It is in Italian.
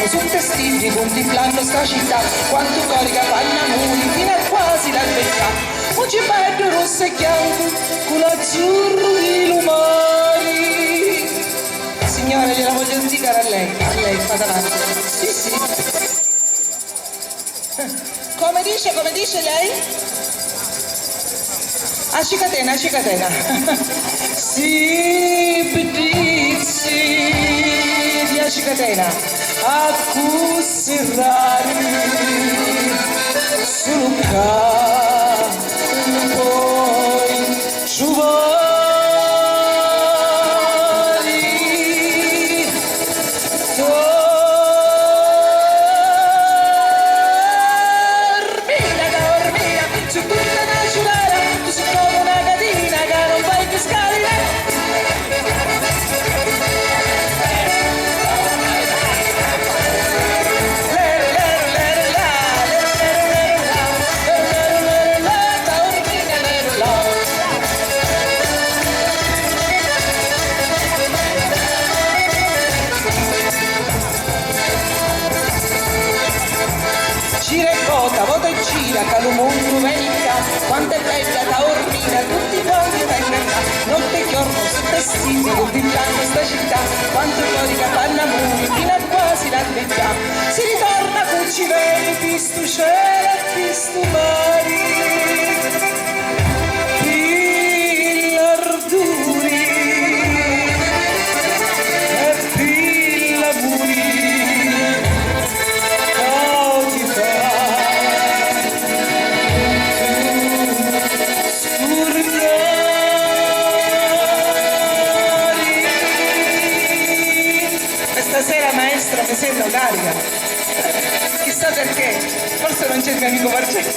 corno su testigli, contemplando sta città, quanto corica pannamuri, fino a quasi la verità. Un cimbello rosso e bianco, con l'azzurro di lumari. Signore, gliela voglio dedicare a lei, vada avanti. Sì, sì. Come dice lei? A cicatena. Sì, pizzi di a cicatena, a cusserrari, sul poi ciuvari. Gira e vota e gira, calumondru venica, quando è bella da ormina, tutti quanti vengono là, notte e giorno su vestiti, contemplando sta città, quanto corica pannamuri, fino a quasi la verità. Si ritorna a Cuciveni, pistu cielo e pistu mari, pillarduri e pillamuri. Stasera maestra mi sembra carica, chissà perché, forse non c'è il mio amico Marcello.